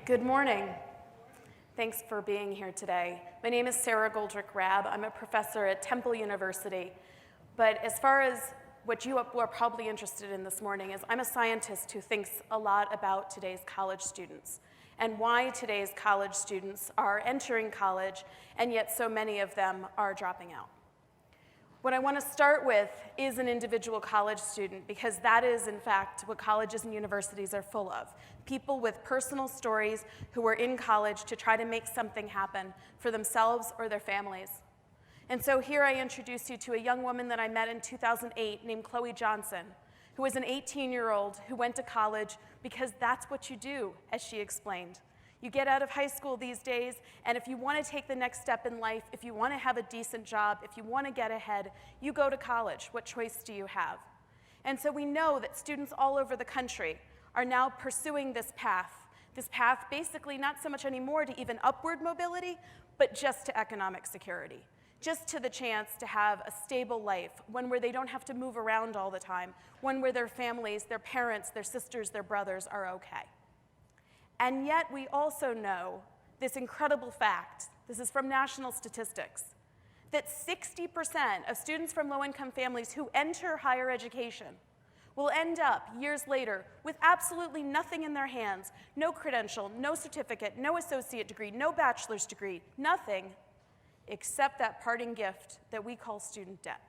Good morning. Thanks for being here today. My name is Sara Goldrick-Rab. I'm a professor at Temple University. But as far as what you are probably interested in this morning is I'm a scientist who thinks a lot about today's college students and why today's college students are entering college and yet so many of them are dropping out. What I want to start with is an individual college student because that is, in fact, what colleges and universities are full of. People with personal stories who are in college to try to make something happen for themselves or their families. And so here I introduce you to a young woman that I met in 2008 named Chloe Johnson, who was an 18-year-old who went to college because that's what you do, as she explained. You get out of high school these days, and if you want to take the next step in life, if you want to have a decent job, if you want to get ahead, you go to college. What choice do you have? And so we know that students all over the country are now pursuing this path basically not so much anymore to even upward mobility, but just to economic security, just to the chance to have a stable life, one where they don't have to move around all the time, one where their families, their parents, their sisters, their brothers are okay. And yet we also know this incredible fact, this is from national statistics, that 60% of students from low-income families who enter higher education will end up years later with absolutely nothing in their hands, no credential, no certificate, no associate degree, no bachelor's degree, nothing except that parting gift that we call student debt.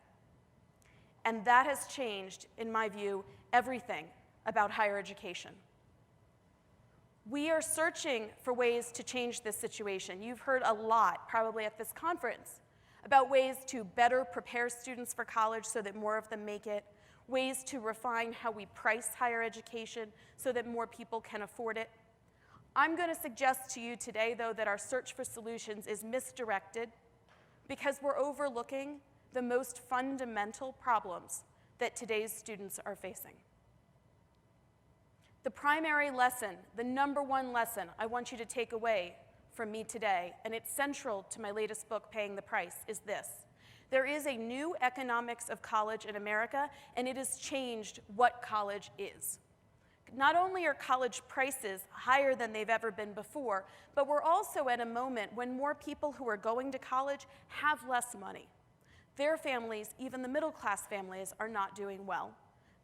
And that has changed, in my view, everything about higher education. We are searching for ways to change this situation. You've heard a lot, probably at this conference, about ways to better prepare students for college so that more of them make it, ways to refine how we price higher education so that more people can afford it. I'm going to suggest to you today, though, that our search for solutions is misdirected because we're overlooking the most fundamental problems that today's students are facing. The primary lesson, the number one lesson I want you to take away from me today, and it's central to my latest book, Paying the Price, is this. There is a new economics of college in America, and it has changed what college is. Not only are college prices higher than they've ever been before, but we're also at a moment when more people who are going to college have less money. Their families, even the middle-class families, are not doing well.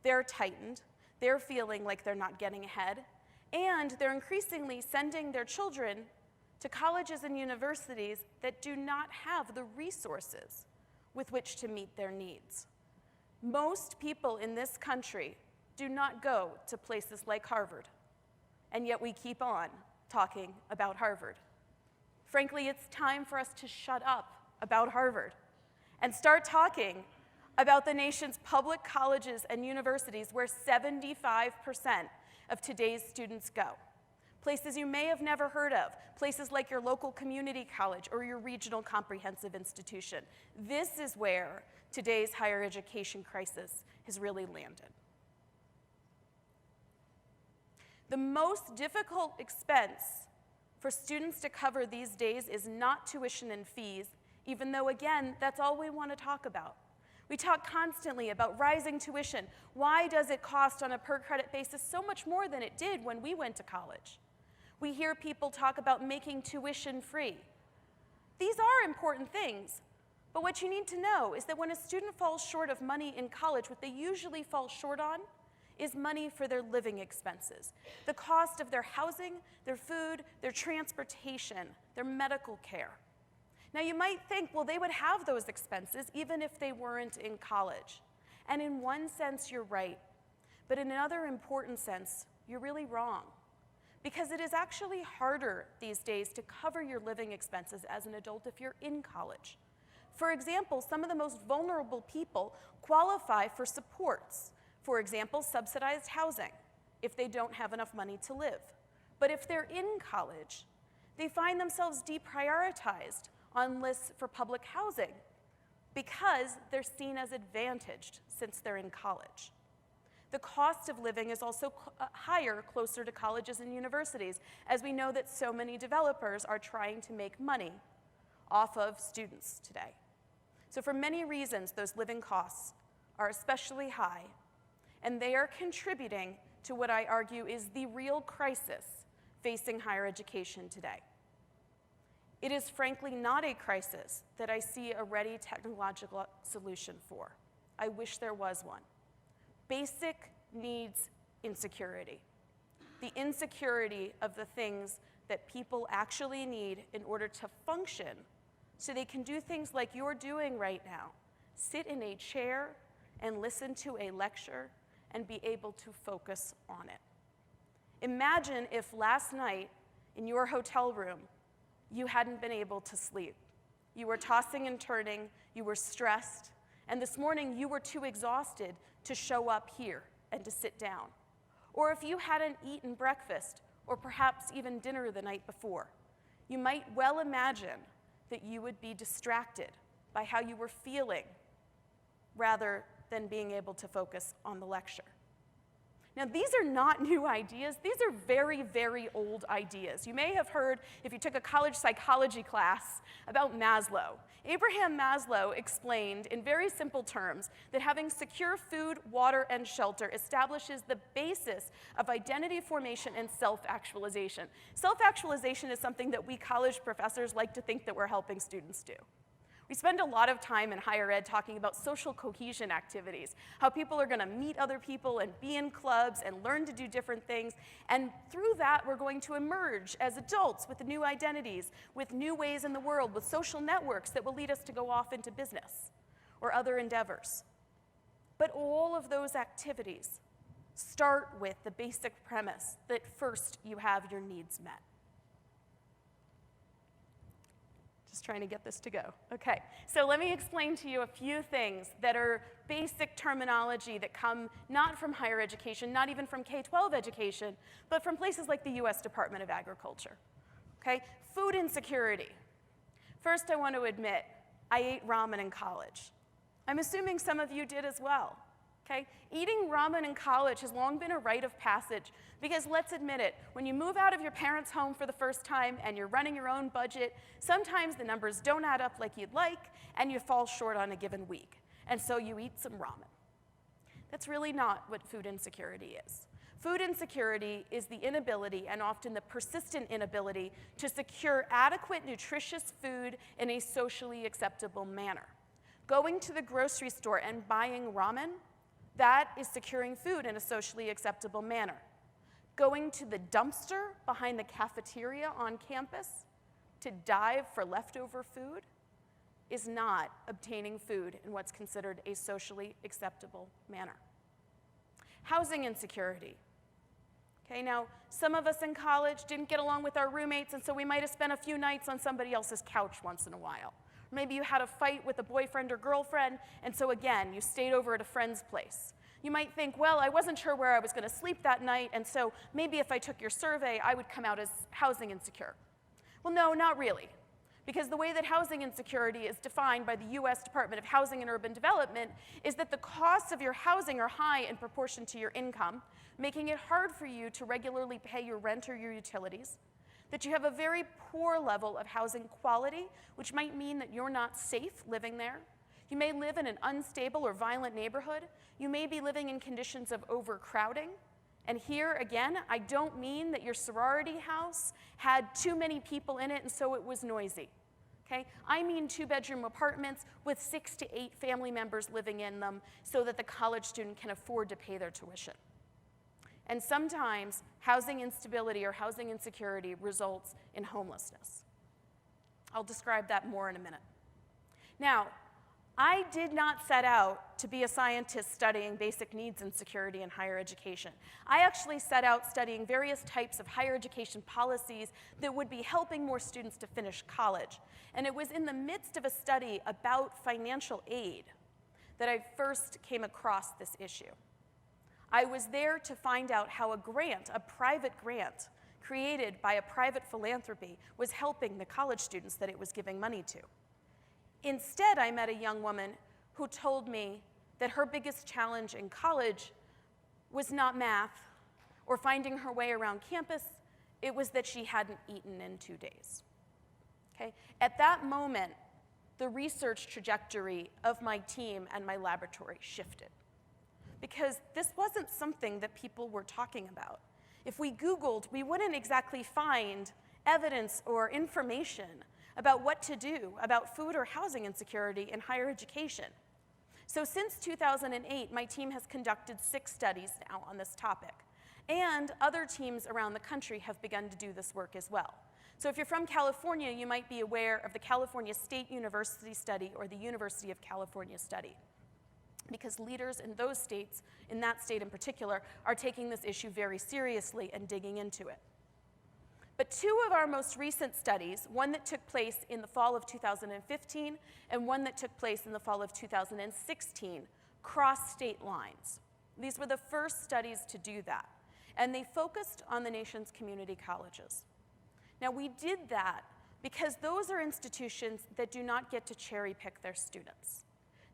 They're tightened. They're feeling like they're not getting ahead, and they're increasingly sending their children to colleges and universities that do not have the resources with which to meet their needs. Most people in this country do not go to places like Harvard, and yet we keep on talking about Harvard. Frankly, it's time for us to shut up about Harvard and start talking about the nation's public colleges and universities where 75% of today's students go. Places you may have never heard of, places like your local community college or your regional comprehensive institution. This is where today's higher education crisis has really landed. The most difficult expense for students to cover these days is not tuition and fees, even though, again, that's all we want to talk about. We talk constantly about rising tuition. Why does it cost on a per-credit basis so much more than it did when we went to college? We hear people talk about making tuition free. These are important things, but what you need to know is that when a student falls short of money in college, what they usually fall short on is money for their living expenses, the cost of their housing, their food, their transportation, their medical care. Now you might think, well, they would have those expenses even if they weren't in college. And in one sense, you're right. But in another important sense, you're really wrong. Because it is actually harder these days to cover your living expenses as an adult if you're in college. For example, some of the most vulnerable people qualify for supports. For example, subsidized housing, if they don't have enough money to live. But if they're in college, they find themselves deprioritized on lists for public housing because they're seen as advantaged since they're in college. The cost of living is also higher closer to colleges and universities, as we know that so many developers are trying to make money off of students today. So for many reasons, those living costs are especially high, and they are contributing to what I argue is the real crisis facing higher education today. It is frankly not a crisis that I see a ready technological solution for. I wish there was one. Basic needs insecurity. The insecurity of the things that people actually need in order to function so they can do things like you're doing right now. Sit in a chair and listen to a lecture and be able to focus on it. Imagine if last night in your hotel room you hadn't been able to sleep. You were tossing and turning, you were stressed, and this morning you were too exhausted to show up here and to sit down. Or if you hadn't eaten breakfast, or perhaps even dinner the night before, you might well imagine that you would be distracted by how you were feeling rather than being able to focus on the lecture. Now, these are not new ideas. These are very, very old ideas. You may have heard, if you took a college psychology class, about Maslow. Abraham Maslow explained in very simple terms that having secure food, water, and shelter establishes the basis of identity formation and self-actualization. Self-actualization is something that we college professors like to think that we're helping students do. We spend a lot of time in higher ed talking about social cohesion activities, how people are going to meet other people and be in clubs and learn to do different things. And through that, we're going to emerge as adults with new identities, with new ways in the world, with social networks that will lead us to go off into business or other endeavors. But all of those activities start with the basic premise that first you have your needs met. Just trying to get this to go. Okay, so let me explain to you a few things that are basic terminology that come not from higher education, not even from K-12 education, but from places like the US Department of Agriculture. Okay, food insecurity. First, I want to admit, I ate ramen in college. I'm assuming some of you did as well. Okay? Eating ramen in college has long been a rite of passage because let's admit it, when you move out of your parents' home for the first time and you're running your own budget, sometimes the numbers don't add up like you'd like and you fall short on a given week. And so you eat some ramen. That's really not what food insecurity is. Food insecurity is the inability, and often the persistent inability, to secure adequate, nutritious food in a socially acceptable manner. Going to the grocery store and buying ramen, that is securing food in a socially acceptable manner. Going to the dumpster behind the cafeteria on campus to dive for leftover food is not obtaining food in what's considered a socially acceptable manner. Housing insecurity. Okay, now, some of us in college didn't get along with our roommates, and so we might have spent a few nights on somebody else's couch once in a while. Maybe you had a fight with a boyfriend or girlfriend, and so again, you stayed over at a friend's place. You might think, well, I wasn't sure where I was going to sleep that night, and so maybe if I took your survey, I would come out as housing insecure. Well, no, not really. Because the way that housing insecurity is defined by the US Department of Housing and Urban Development is that the costs of your housing are high in proportion to your income, making it hard for you to regularly pay your rent or your utilities, that you have a very poor level of housing quality, which might mean that you're not safe living there. You may live in an unstable or violent neighborhood. You may be living in conditions of overcrowding. And here, again, I don't mean that your sorority house had too many people in it and so it was noisy. Okay? I mean 2-bedroom apartments with 6 to 8 family members living in them so that the college student can afford to pay their tuition. And sometimes housing instability or housing insecurity results in homelessness. I'll describe that more in a minute. Now, I did not set out to be a scientist studying basic needs insecurity in higher education. I actually set out studying various types of higher education policies that would be helping more students to finish college. And it was in the midst of a study about financial aid that I first came across this issue. I was there to find out how a grant, a private grant, created by a private philanthropy was helping the college students that it was giving money to. Instead, I met a young woman who told me that her biggest challenge in college was not math or finding her way around campus, it was that she hadn't eaten in 2 days. Okay? At that moment, the research trajectory of my team and my laboratory shifted. Because this wasn't something that people were talking about. If we Googled, we wouldn't exactly find evidence or information about what to do about food or housing insecurity in higher education. So since 2008, my team has conducted 6 studies now on this topic. And other teams around the country have begun to do this work as well. So if you're from California, you might be aware of the California State University study or the University of California study, because leaders in those states, in that state in particular, are taking this issue very seriously and digging into it. But 2 of our most recent studies, one that took place in the fall of 2015 and one that took place in the fall of 2016, crossed state lines. These were the first studies to do that, and they focused on the nation's community colleges. Now, we did that because those are institutions that do not get to cherry pick their students.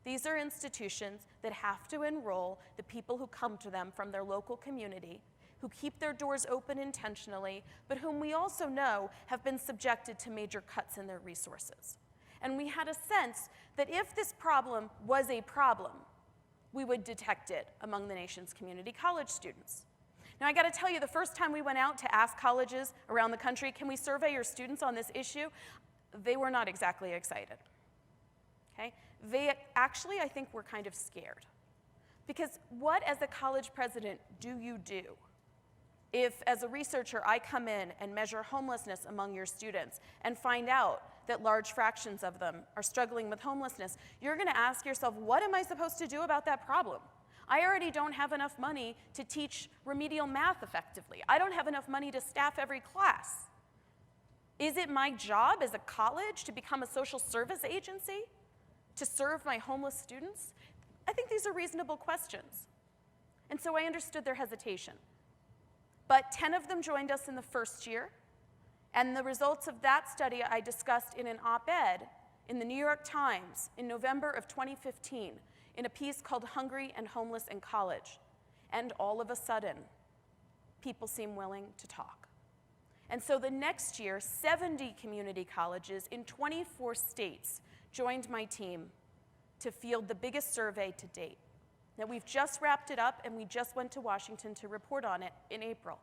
These are institutions that have to enroll the people who come to them from their local community, who keep their doors open intentionally, but whom we also know have been subjected to major cuts in their resources. And we had a sense that if this problem was a problem, we would detect it among the nation's community college students. Now, I got to tell you, the first time we went out to ask colleges around the country, can we survey your students on this issue? They were not exactly excited. Okay? They actually, I think, were kind of scared. Because what, as a college president, do you do if, as a researcher, I come in and measure homelessness among your students and find out that large fractions of them are struggling with homelessness? You're going to ask yourself, what am I supposed to do about that problem? I already don't have enough money to teach remedial math effectively. I don't have enough money to staff every class. Is it my job as a college to become a social service agency to serve my homeless students? I think these are reasonable questions. And so I understood their hesitation. But 10 of them joined us in the first year, and the results of that study I discussed in an op-ed in the New York Times in November of 2015 in a piece called Hungry and Homeless in College. And all of a sudden, people seem willing to talk. And so the next year, 70 community colleges in 24 states joined my team to field the biggest survey to date. Now, we've just wrapped it up, and we just went to Washington to report on it in April.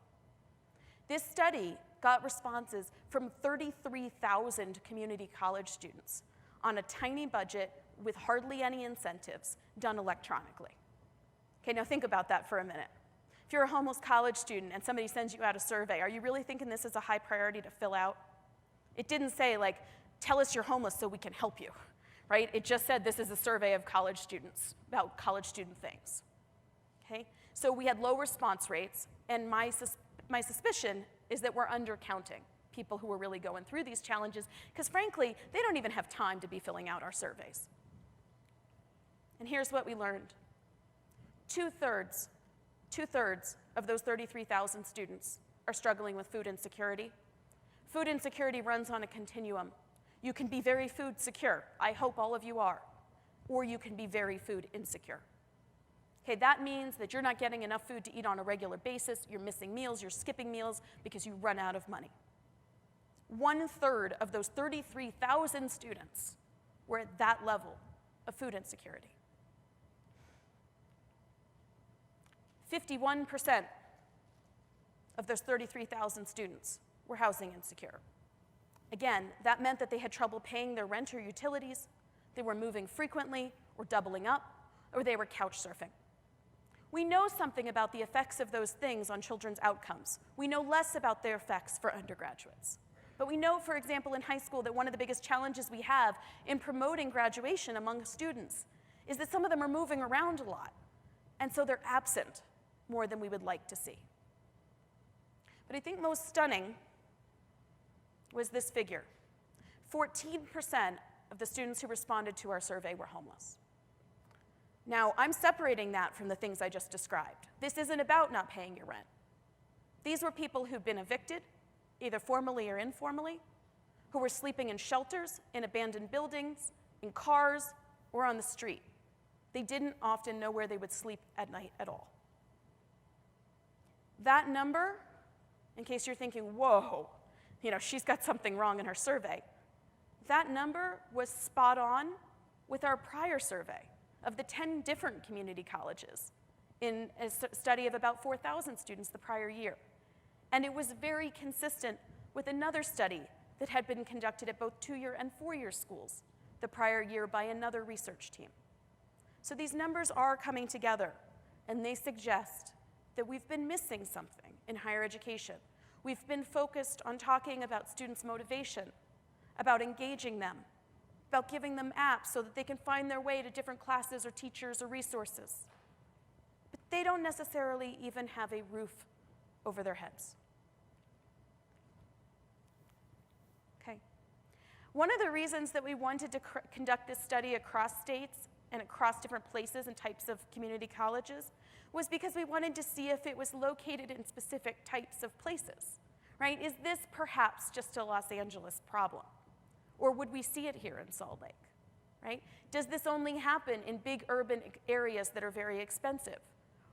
This study got responses from 33,000 community college students on a tiny budget with hardly any incentives, done electronically. Okay, now think about that for a minute. If you're a homeless college student and somebody sends you out a survey, are you really thinking this is a high priority to fill out? It didn't say, like, tell us you're homeless so we can help you, right? It just said this is a survey of college students about college student things, okay? So we had low response rates, and my suspicion is that we're undercounting people who are really going through these challenges, because frankly, they don't even have time to be filling out our surveys. And here's what we learned. Two-thirds of those 33,000 students are struggling with food insecurity. Food insecurity runs on a continuum. You can be very food secure. I hope all of you are. Or you can be very food insecure. Okay, that means that you're not getting enough food to eat on a regular basis, you're missing meals, you're skipping meals because you run out of money. 1/3 of those 33,000 students were at that level of food insecurity. 51% of those 33,000 students were housing insecure. Again, that meant that they had trouble paying their rent or utilities, they were moving frequently or doubling up, or they were couch surfing. We know something about the effects of those things on children's outcomes. We know less about their effects for undergraduates. But we know, for example, in high school that one of the biggest challenges we have in promoting graduation among students is that some of them are moving around a lot, and so they're absent more than we would like to see. But I think most stunning was this figure. 14% of the students who responded to our survey were homeless. Now, I'm separating that from the things I just described. This isn't about not paying your rent. These were people who'd been evicted, either formally or informally, who were sleeping in shelters, in abandoned buildings, in cars, or on the street. They didn't often know where they would sleep at night at all. That number, in case you're thinking, whoa, she's got something wrong in her survey, that number was spot on with our prior survey of the 10 different community colleges in a study of about 4,000 students the prior year. And it was very consistent with another study that had been conducted at both 2-year and 4-year schools the prior year by another research team. So these numbers are coming together, and they suggest that we've been missing something in higher education. We've been focused on talking about students' motivation, about engaging them, about giving them apps so that they can find their way to different classes or teachers or resources. But they don't necessarily even have a roof over their heads. Okay. One of the reasons that we wanted to conduct this study across states and across different places and types of community colleges was because we wanted to see if it was located in specific types of places, right? Is this perhaps just a Los Angeles problem? Or would we see it here in Salt Lake, right? Does this only happen in big urban areas that are very expensive?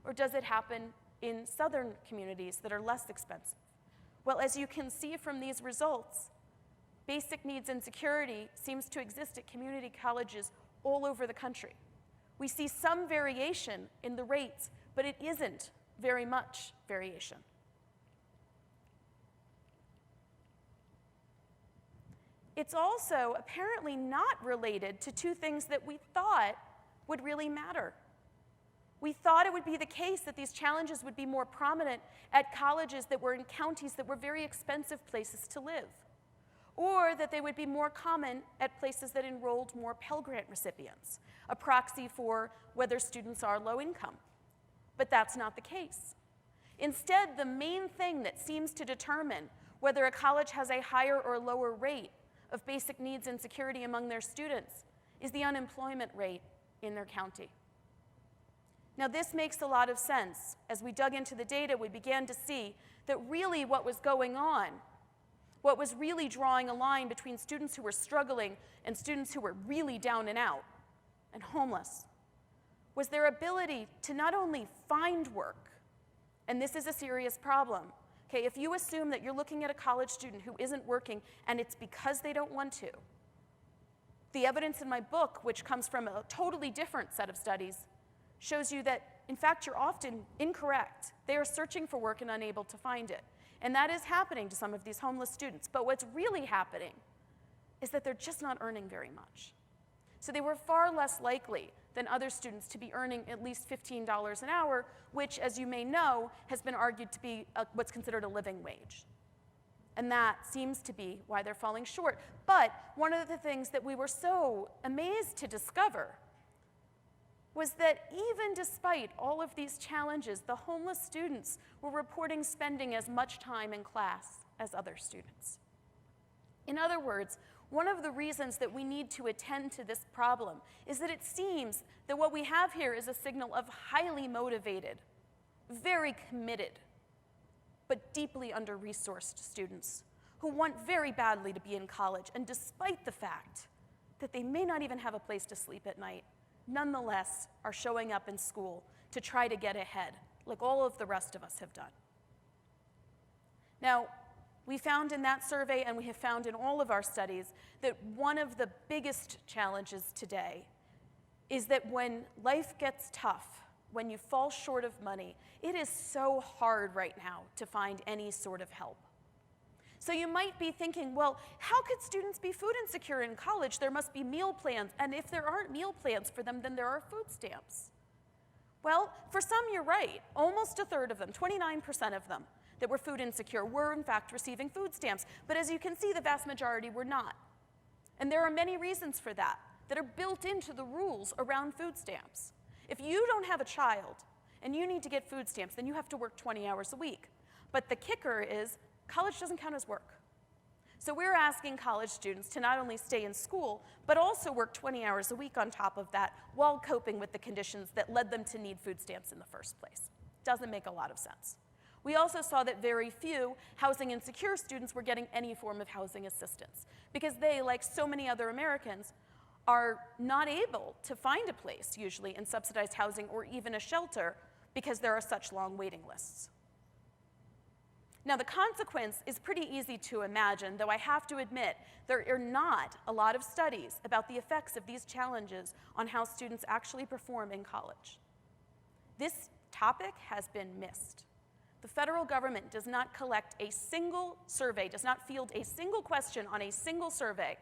Or does it happen in southern communities that are less expensive? Well, as you can see from these results, basic needs insecurity seems to exist at community colleges all over the country. We see some variation in the rates, but it isn't very much variation. It's also apparently not related to two things that we thought would really matter. We thought it would be the case that these challenges would be more prominent at colleges that were in counties that were very expensive places to live, or that they would be more common at places that enrolled more Pell Grant recipients, a proxy for whether students are low income. But that's not the case. Instead, the main thing that seems to determine whether a college has a higher or lower rate of basic needs insecurity among their students is the unemployment rate in their county. Now, this makes a lot of sense. As we dug into the data, we began to see that really what was going on, what was really drawing a line between students who were struggling and students who were really down and out and homeless, was their ability to not only find work, and this is a serious problem. Okay, if you assume that you're looking at a college student who isn't working and it's because they don't want to, the evidence in my book, which comes from a totally different set of studies, shows you that, in fact, you're often incorrect. They are searching for work and unable to find it. And that is happening to some of these homeless students. But what's really happening is that they're just not earning very much. So they were far less likely than other students to be earning at least $15 an hour, which, as you may know, has been argued to be what's considered a living wage. And that seems to be why they're falling short. But one of the things that we were so amazed to discover was that even despite all of these challenges, the homeless students were reporting spending as much time in class as other students. In other words, one of the reasons that we need to attend to this problem is that it seems that what we have here is a signal of highly motivated, very committed, but deeply under-resourced students who want very badly to be in college, and despite the fact that they may not even have a place to sleep at night, nonetheless are showing up in school to try to get ahead, like all of the rest of us have done. Now, we found in that survey, and we have found in all of our studies, that one of the biggest challenges today is that when life gets tough, when you fall short of money, it is so hard right now to find any sort of help. So you might be thinking, well, how could students be food insecure in college? There must be meal plans, and if there aren't meal plans for them, then there are food stamps. Well, for some, you're right. Almost a third of them, 29% of them, that were food insecure were in fact receiving food stamps. But as you can see, the vast majority were not. And there are many reasons for that are built into the rules around food stamps. If you don't have a child and you need to get food stamps, then you have to work 20 hours a week. But the kicker is college doesn't count as work. So we're asking college students to not only stay in school, but also work 20 hours a week on top of that while coping with the conditions that led them to need food stamps in the first place. Doesn't make a lot of sense. We also saw that very few housing insecure students were getting any form of housing assistance because they, like so many other Americans, are not able to find a place, usually, in subsidized housing or even a shelter because there are such long waiting lists. Now, the consequence is pretty easy to imagine, though I have to admit there are not a lot of studies about the effects of these challenges on how students actually perform in college. This topic has been missed. The federal government does not collect a single survey, does not field a single question on a single survey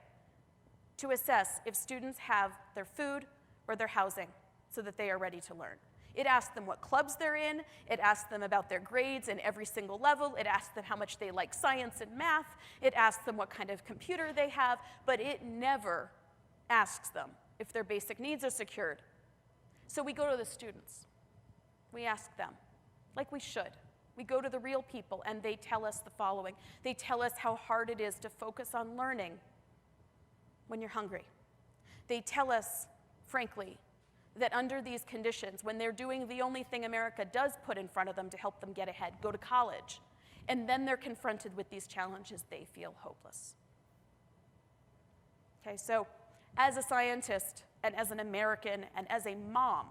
to assess if students have their food or their housing so that they are ready to learn. It asks them what clubs they're in, it asks them about their grades in every single level, it asks them how much they like science and math, it asks them what kind of computer they have, but it never asks them if their basic needs are secured. So we go to the students. We ask them, like we should. We go to the real people, and they tell us the following. They tell us how hard it is to focus on learning when you're hungry. They tell us, frankly, that under these conditions, when they're doing the only thing America does put in front of them to help them get ahead, go to college, and then they're confronted with these challenges, they feel hopeless. Okay, so as a scientist, and as an American, and as a mom,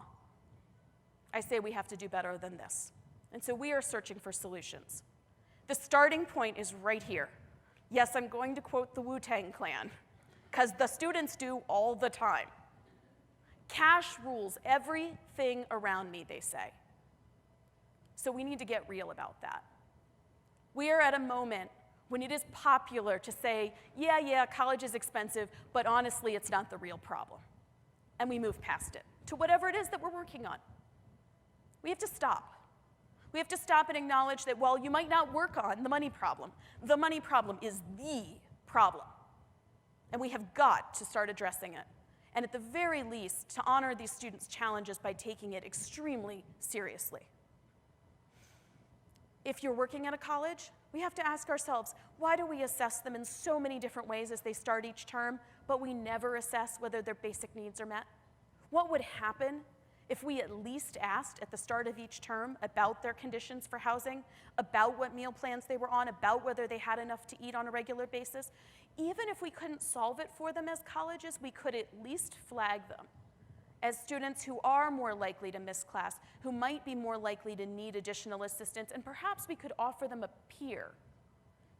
I say we have to do better than this. And so we are searching for solutions. The starting point is right here. Yes, I'm going to quote the Wu-Tang Clan, because the students do all the time. Cash rules everything around me, they say. So we need to get real about that. We are at a moment when it is popular to say, yeah, college is expensive, but honestly, it's not the real problem. And we move past it to whatever it is that we're working on. We have to stop. We have to stop and acknowledge that while you might not work on the money problem is the problem. And we have got to start addressing it. And at the very least, to honor these students' challenges by taking it extremely seriously. If you're working at a college, we have to ask ourselves, why do we assess them in so many different ways as they start each term, but we never assess whether their basic needs are met? What would happen if we at least asked at the start of each term about their conditions for housing, about what meal plans they were on, about whether they had enough to eat on a regular basis? Even if we couldn't solve it for them as colleges, we could at least flag them as students who are more likely to miss class, who might be more likely to need additional assistance, and perhaps we could offer them a peer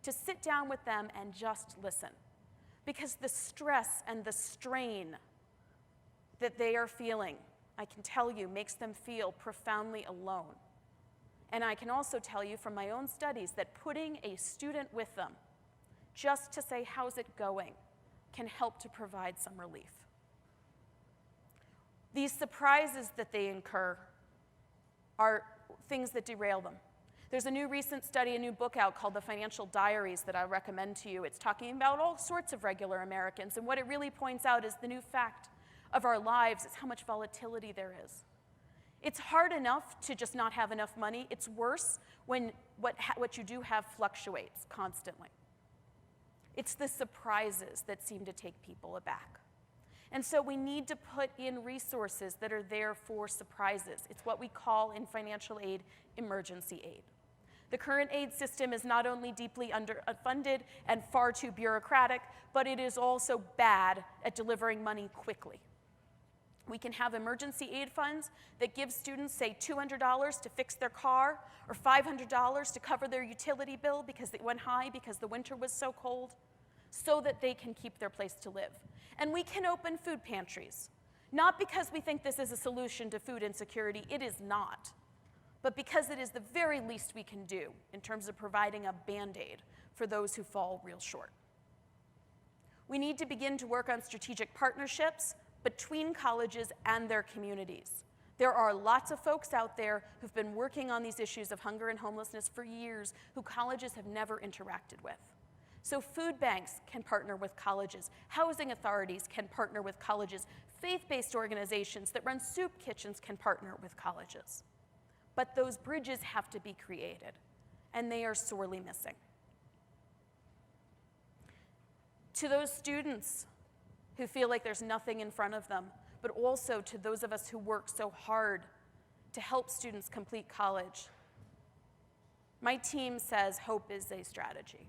to sit down with them and just listen. Because the stress and the strain that they are feeling, I can tell you, makes them feel profoundly alone. And I can also tell you from my own studies that putting a student with them, just to say, how's it going, can help to provide some relief. These surprises that they incur are things that derail them. There's a new recent study, a new book out called The Financial Diaries that I recommend to you. It's talking about all sorts of regular Americans, and what it really points out is the new fact of our lives is how much volatility there is. It's hard enough to just not have enough money. It's worse when what you do have fluctuates constantly. It's the surprises that seem to take people aback. And so we need to put in resources that are there for surprises. It's what we call in financial aid emergency aid. The current aid system is not only deeply underfunded and far too bureaucratic, but it is also bad at delivering money quickly. We can have emergency aid funds that give students, say, $200 to fix their car, or $500 to cover their utility bill because it went high because the winter was so cold, so that they can keep their place to live. And we can open food pantries, not because we think this is a solution to food insecurity, it is not, but because it is the very least we can do in terms of providing a Band-Aid for those who fall real short. We need to begin to work on strategic partnerships between colleges and their communities. There are lots of folks out there who've been working on these issues of hunger and homelessness for years who colleges have never interacted with. So food banks can partner with colleges, housing authorities can partner with colleges, faith-based organizations that run soup kitchens can partner with colleges. But those bridges have to be created, and they are sorely missing. To those students who feel like there's nothing in front of them, but also to those of us who work so hard to help students complete college, my team says hope is a strategy.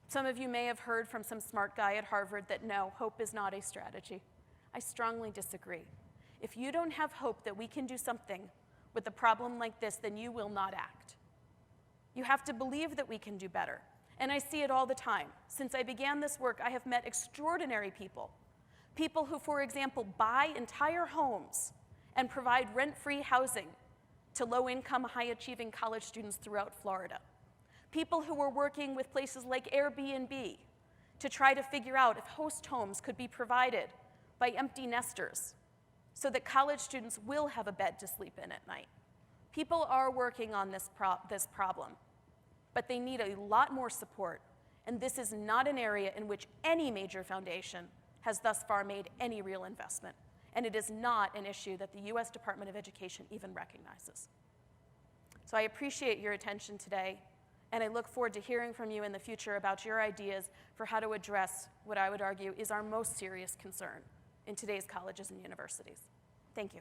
Some of you may have heard from some smart guy at Harvard that no, hope is not a strategy. I strongly disagree. If you don't have hope that we can do something with a problem like this, then you will not act. You have to believe that we can do better. And I see it all the time. Since I began this work, I have met extraordinary people. People who, for example, buy entire homes and provide rent-free housing to low-income, high-achieving college students throughout Florida. People who were working with places like Airbnb to try to figure out if host homes could be provided by empty nesters so that college students will have a bed to sleep in at night. People are working on this problem, but they need a lot more support, and this is not an area in which any major foundation has thus far made any real investment, and it is not an issue that the US Department of Education even recognizes. So I appreciate your attention today, and I look forward to hearing from you in the future about your ideas for how to address what I would argue is our most serious concern in today's colleges and universities. Thank you.